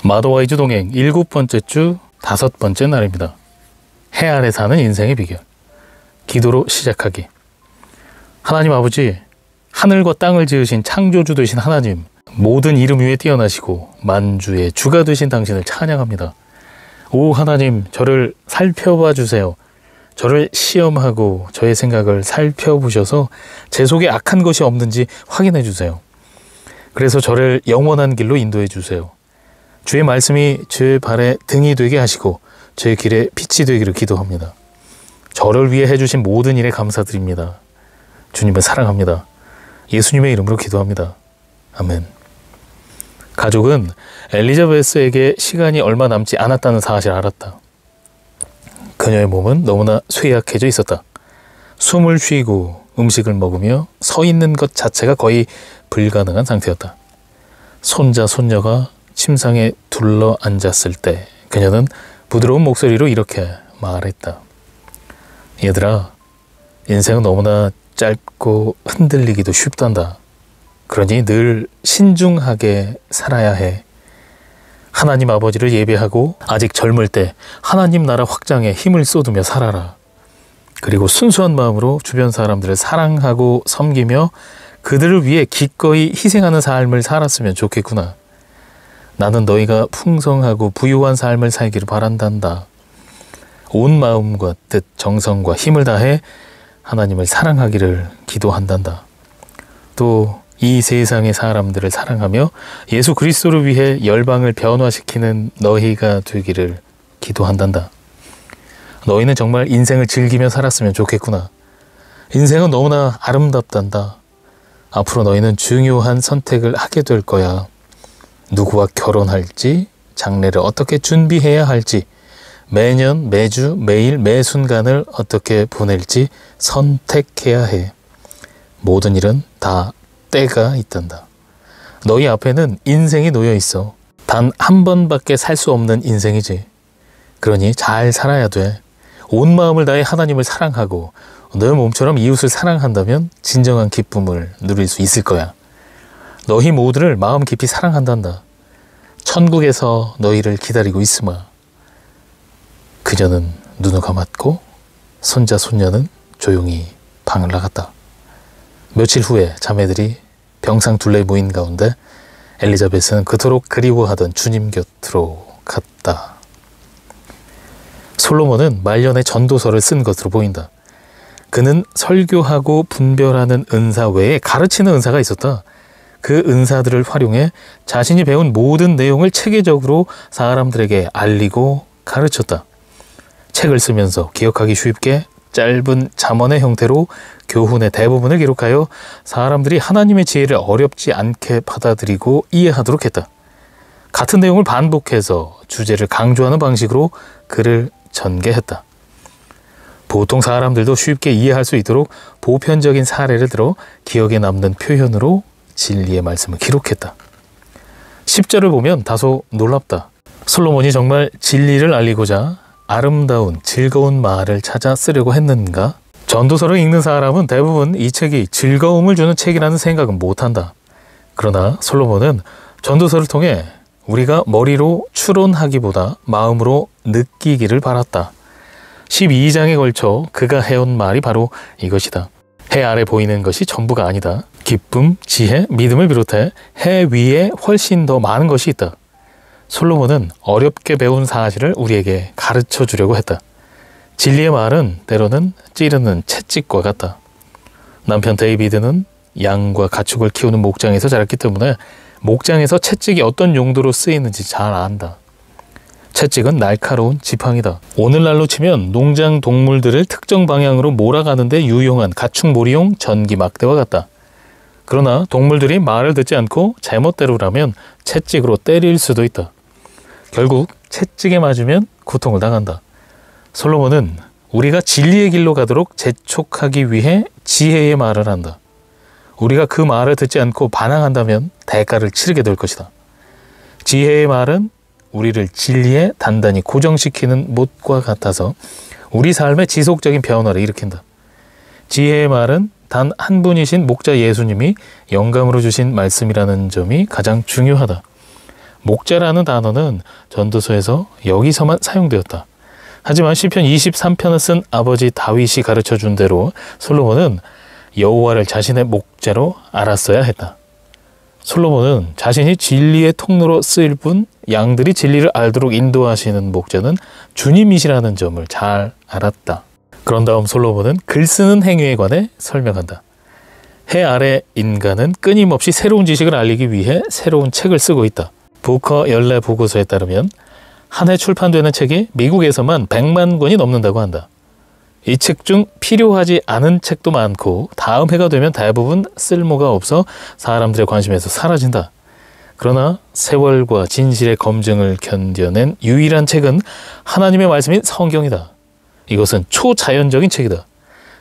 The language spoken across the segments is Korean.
마더와이즈 동행 7번째 주 5번째 날입니다. 해 아래 사는 인생의 비결. 기도로 시작하기. 하나님 아버지, 하늘과 땅을 지으신 창조주 되신 하나님, 모든 이름 위에 뛰어나시고 만주의 주가 되신 당신을 찬양합니다. 오 하나님, 저를 살펴봐 주세요. 저를 시험하고 저의 생각을 살펴보셔서 제 속에 악한 것이 없는지 확인해 주세요. 그래서 저를 영원한 길로 인도해 주세요. 주의 말씀이 제 발에 등이 되게 하시고 제 길에 빛이 되기를 기도합니다. 저를 위해 해주신 모든 일에 감사드립니다. 주님을 사랑합니다. 예수님의 이름으로 기도합니다. 아멘. 가족은 엘리자베스에게 시간이 얼마 남지 않았다는 사실을 알았다. 그녀의 몸은 너무나 쇠약해져 있었다. 숨을 쉬고 음식을 먹으며 서 있는 것 자체가 거의 불가능한 상태였다. 손자, 손녀가 침상에 둘러 앉았을 때 그녀는 부드러운 목소리로 이렇게 말했다. 얘들아, 인생은 너무나 짧고 흔들리기도 쉽단다. 그러니 늘 신중하게 살아야 해. 하나님 아버지를 예배하고 아직 젊을 때 하나님 나라 확장에 힘을 쏟으며 살아라. 그리고 순수한 마음으로 주변 사람들을 사랑하고 섬기며 그들을 위해 기꺼이 희생하는 삶을 살았으면 좋겠구나. 나는 너희가 풍성하고 부유한 삶을 살기를 바란단다. 온 마음과 뜻, 정성과 힘을 다해 하나님을 사랑하기를 기도한단다. 또 이 세상의 사람들을 사랑하며 예수 그리스도를 위해 열방을 변화시키는 너희가 되기를 기도한단다. 너희는 정말 인생을 즐기며 살았으면 좋겠구나. 인생은 너무나 아름답단다. 앞으로 너희는 중요한 선택을 하게 될 거야. 누구와 결혼할지, 장래를 어떻게 준비해야 할지, 매년, 매주, 매일, 매 순간을 어떻게 보낼지 선택해야 해. 모든 일은 다 때가 있단다. 너희 앞에는 인생이 놓여 있어. 단 한 번밖에 살 수 없는 인생이지. 그러니 잘 살아야 돼. 온 마음을 다해 하나님을 사랑하고 너 몸처럼 이웃을 사랑한다면 진정한 기쁨을 누릴 수 있을 거야. 너희 모두를 마음 깊이 사랑한단다. 천국에서 너희를 기다리고 있으마. 그녀는 눈을 감았고 손자 손녀는 조용히 방을 나갔다. 며칠 후에 자매들이 병상 둘레에 모인 가운데 엘리자베스는 그토록 그리워하던 주님 곁으로 갔다. 솔로몬은 말년에 전도서를 쓴 것으로 보인다. 그는 설교하고 분별하는 은사 외에 가르치는 은사가 있었다. 그 은사들을 활용해 자신이 배운 모든 내용을 체계적으로 사람들에게 알리고 가르쳤다. 책을 쓰면서 기억하기 쉽게 짧은 잠언의 형태로 교훈의 대부분을 기록하여 사람들이 하나님의 지혜를 어렵지 않게 받아들이고 이해하도록 했다. 같은 내용을 반복해서 주제를 강조하는 방식으로 글을 전개했다. 보통 사람들도 쉽게 이해할 수 있도록 보편적인 사례를 들어 기억에 남는 표현으로 진리의 말씀을 기록했다. 10절을 보면 다소 놀랍다. 솔로몬이 정말 진리를 알리고자 아름다운 즐거운 말을 찾아 쓰려고 했는가? 전도서를 읽는 사람은 대부분 이 책이 즐거움을 주는 책이라는 생각은 못한다. 그러나 솔로몬은 전도서를 통해 우리가 머리로 추론하기보다 마음으로 느끼기를 바랐다. 12장에 걸쳐 그가 해온 말이 바로 이것이다. 해 아래 보이는 것이 전부가 아니다. 기쁨, 지혜, 믿음을 비롯해 해 위에 훨씬 더 많은 것이 있다. 솔로몬은 어렵게 배운 사실을 우리에게 가르쳐 주려고 했다. 진리의 말은 때로는 찌르는 채찍과 같다. 남편 데이비드는 양과 가축을 키우는 목장에서 자랐기 때문에 목장에서 채찍이 어떤 용도로 쓰이는지 잘 안다. 채찍은 날카로운 지팡이다. 오늘날로 치면 농장 동물들을 특정 방향으로 몰아가는 데 유용한 가축몰이용 전기 막대와 같다. 그러나 동물들이 말을 듣지 않고 제멋대로라면 채찍으로 때릴 수도 있다. 결국 채찍에 맞으면 고통을 당한다. 솔로몬은 우리가 진리의 길로 가도록 재촉하기 위해 지혜의 말을 한다. 우리가 그 말을 듣지 않고 반항한다면 대가를 치르게 될 것이다. 지혜의 말은 우리를 진리에 단단히 고정시키는 못과 같아서 우리 삶의 지속적인 변화를 일으킨다. 지혜의 말은 단 한 분이신 목자 예수님이 영감으로 주신 말씀이라는 점이 가장 중요하다. 목자라는 단어는 전도서에서 여기서만 사용되었다. 하지만 시편 23편을 쓴 아버지 다윗이 가르쳐준 대로 솔로몬은 여호와를 자신의 목자로 알았어야 했다. 솔로몬은 자신이 진리의 통로로 쓰일 뿐 양들이 진리를 알도록 인도하시는 목자는 주님이시라는 점을 잘 알았다. 그런 다음 솔로몬은 글 쓰는 행위에 관해 설명한다. 해 아래 인간은 끊임없이 새로운 지식을 알리기 위해 새로운 책을 쓰고 있다. 부커 연례 보고서에 따르면 한 해 출판되는 책이 미국에서만 100만 권이 넘는다고 한다. 이 책 중 필요하지 않은 책도 많고 다음 해가 되면 대부분 쓸모가 없어 사람들의 관심에서 사라진다. 그러나 세월과 진실의 검증을 견뎌낸 유일한 책은 하나님의 말씀인 성경이다. 이것은 초자연적인 책이다.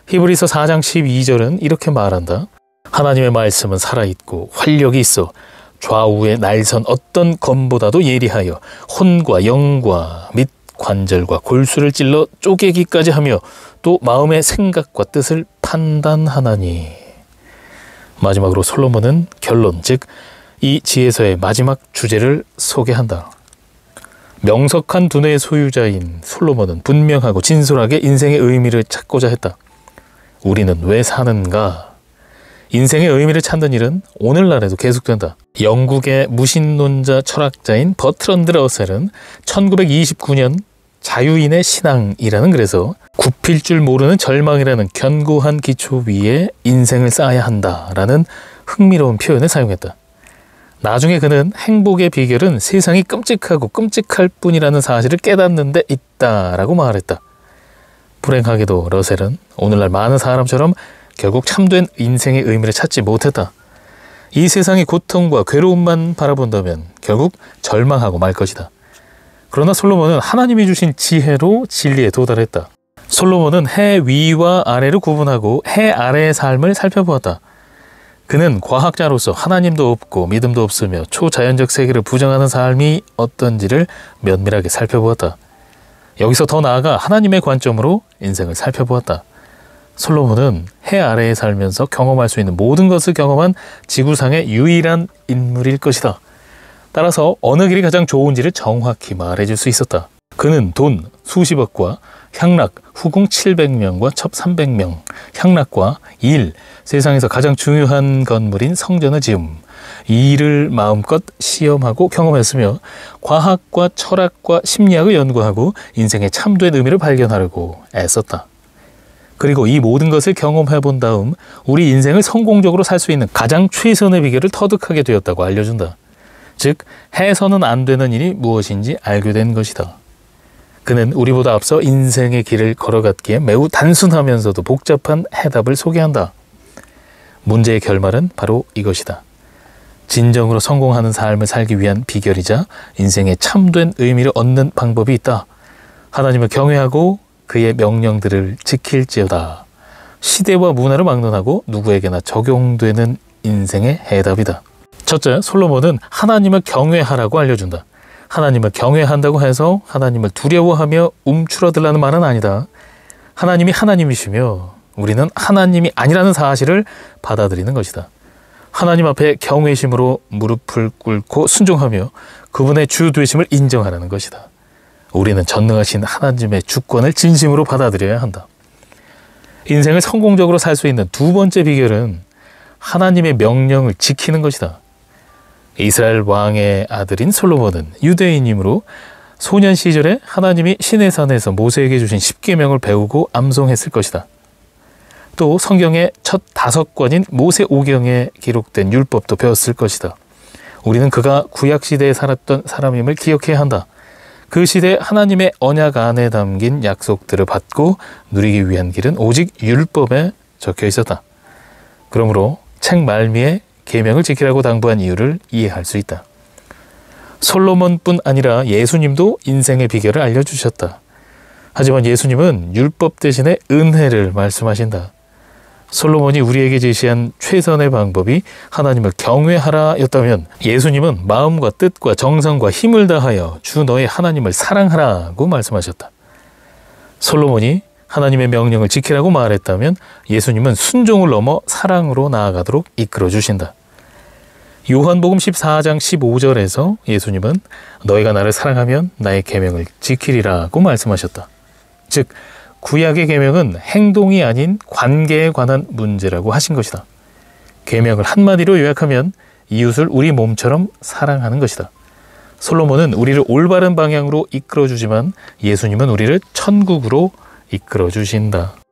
히브리서 4장 12절은 이렇게 말한다. 하나님의 말씀은 살아있고 활력이 있어 좌우의 날선 어떤 검보다도 예리하여 혼과 영과 및 관절과 골수를 찔러 쪼개기까지 하며 또 마음의 생각과 뜻을 판단하나니. 마지막으로 솔로몬은 결론, 즉 이 지혜서의 마지막 주제를 소개한다. 명석한 두뇌의 소유자인 솔로몬은 분명하고 진솔하게 인생의 의미를 찾고자 했다. 우리는 왜 사는가? 인생의 의미를 찾는 일은 오늘날에도 계속된다. 영국의 무신론자 철학자인 버트런드 러셀은 1929년 자유인의 신앙이라는 글에서 굽힐 줄 모르는 절망이라는 견고한 기초 위에 인생을 쌓아야 한다라는 흥미로운 표현을 사용했다. 나중에 그는 행복의 비결은 세상이 끔찍하고 끔찍할 뿐이라는 사실을 깨닫는 데 있다라고 말했다. 불행하게도 러셀은 오늘날 많은 사람처럼 결국 참된 인생의 의미를 찾지 못했다. 이 세상의 고통과 괴로움만 바라본다면 결국 절망하고 말 것이다. 그러나 솔로몬은 하나님이 주신 지혜로 진리에 도달했다. 솔로몬은 해 위와 아래를 구분하고 해 아래의 삶을 살펴보았다. 그는 과학자로서 하나님도 없고 믿음도 없으며 초자연적 세계를 부정하는 삶이 어떤지를 면밀하게 살펴보았다. 여기서 더 나아가 하나님의 관점으로 인생을 살펴보았다. 솔로몬은 해 아래에 살면서 경험할 수 있는 모든 것을 경험한 지구상의 유일한 인물일 것이다. 따라서 어느 길이 가장 좋은지를 정확히 말해줄 수 있었다. 그는 돈 수십억과 향락 후궁 700명과 첩 300명, 향락과 일, 세상에서 가장 중요한 건물인 성전의 지음, 이 일을 마음껏 시험하고 경험했으며 과학과 철학과 심리학을 연구하고 인생의 참된 의미를 발견하려고 애썼다. 그리고 이 모든 것을 경험해 본 다음 우리 인생을 성공적으로 살 수 있는 가장 최선의 비결을 터득하게 되었다고 알려준다. 즉, 해서는 안 되는 일이 무엇인지 알게 된 것이다. 그는 우리보다 앞서 인생의 길을 걸어갔기에 매우 단순하면서도 복잡한 해답을 소개한다. 문제의 결말은 바로 이것이다. 진정으로 성공하는 삶을 살기 위한 비결이자 인생의 참된 의미를 얻는 방법이 있다. 하나님을 경외하고 그의 명령들을 지킬지어다. 시대와 문화를 막론하고 누구에게나 적용되는 인생의 해답이다. 첫째, 솔로몬은 하나님을 경외하라고 알려준다. 하나님을 경외한다고 해서 하나님을 두려워하며 움츠러들라는 말은 아니다. 하나님이 하나님이시며 우리는 하나님이 아니라는 사실을 받아들이는 것이다. 하나님 앞에 경외심으로 무릎을 꿇고 순종하며 그분의 주 되심을 인정하라는 것이다. 우리는 전능하신 하나님의 주권을 진심으로 받아들여야 한다. 인생을 성공적으로 살 수 있는 두 번째 비결은 하나님의 명령을 지키는 것이다. 이스라엘 왕의 아들인 솔로몬은 유대인이므로 소년 시절에 하나님이 시내산에서 모세에게 주신 10계명을 배우고 암송했을 것이다. 또 성경의 첫 5권인 모세오경에 기록된 율법도 배웠을 것이다. 우리는 그가 구약시대에 살았던 사람임을 기억해야 한다. 그 시대 하나님의 언약 안에 담긴 약속들을 받고 누리기 위한 길은 오직 율법에 적혀 있었다. 그러므로 책 말미에 계명을 지키라고 당부한 이유를 이해할 수 있다. 솔로몬뿐 아니라 예수님도 인생의 비결을 알려주셨다. 하지만 예수님은 율법 대신에 은혜를 말씀하신다. 솔로몬이 우리에게 제시한 최선의 방법이 하나님을 경외하라 였다면 예수님은 마음과 뜻과 정성과 힘을 다하여 주 너의 하나님을 사랑하라고 말씀하셨다. 솔로몬이 하나님의 명령을 지키라고 말했다면 예수님은 순종을 넘어 사랑으로 나아가도록 이끌어 주신다. 요한복음 14장 15절에서 예수님은 너희가 나를 사랑하면 나의 계명을 지키리라고 말씀하셨다. 즉 구약의 계명은 행동이 아닌 관계에 관한 문제라고 하신 것이다. 계명을 한마디로 요약하면 이웃을 우리 몸처럼 사랑하는 것이다. 솔로몬은 우리를 올바른 방향으로 이끌어주지만 예수님은 우리를 천국으로 이끌어주신다.